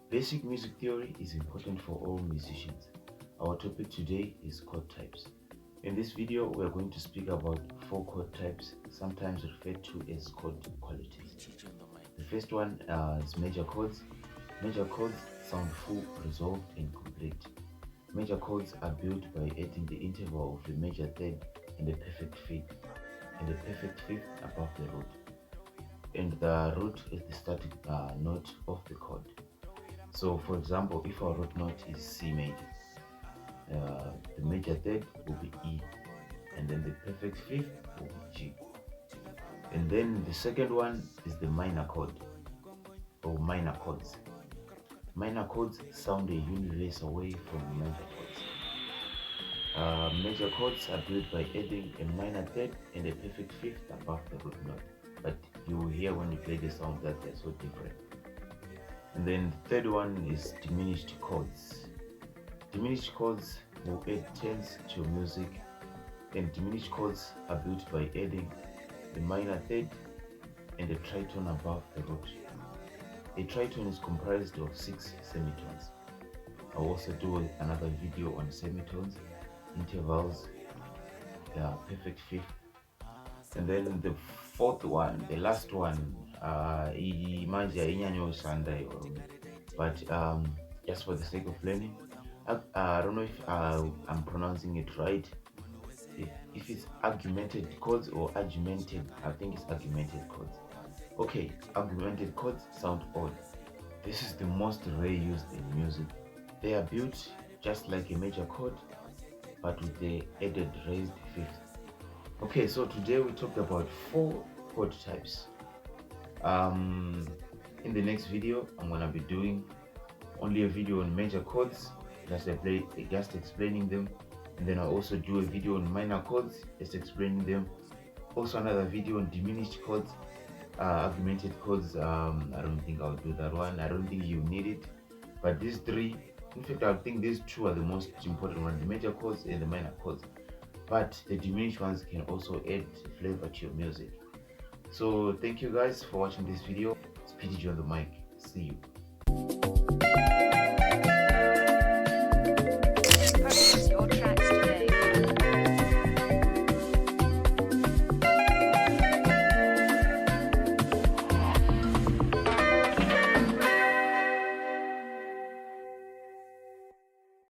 Basic music theory is important for all musicians. Our topic today is chord types. In this video, we are going to speak about 4 chord types, sometimes referred to as chord qualities. The first one is major chords. Major chords sound full, resolved, and complete. Major chords are built by adding the interval of the major third and the perfect fifth, above the root. And the root is the starting note of the chord. So, for example, if our root note is C major, the major third will be E, and then the perfect fifth will be G. And then the second one is the minor chord or minor chords. Minor chords sound a universe away from major chords. Major chords are built by adding a minor third and a perfect fifth above the root note, but you will hear when you play the sound that they're so different. And then the third one is diminished chords. Diminished chords will add tense to music, and diminished chords are built by adding the minor third and a tritone above the root. A tritone is comprised of 6 semitones. I'll also do another video on semitones, intervals, perfect fifth. And then the fourth one, the last one, but just for the sake of learning, I don't know if I'm pronouncing it right. If it's augmented chords or argumented, I think it's augmented chords. Okay, augmented chords sound odd. This is the most rare used in music. They are built just like a major chord, but with the added raised fifth. Okay, so today we talked about 4 chord types. In the next video, I'm gonna be doing only a video on major chords, just explaining them, and then I'll also do a video on minor chords, just explaining them. Also another video on diminished chords, augmented chords. I don't think I'll do that one. I don't think you need it, but these 3, in fact, I think these 2 are the most important ones: the major chords and the minor chords. But the diminished ones can also add flavor to your music. So thank you guys for watching this video. Speedy G on the mic. See you.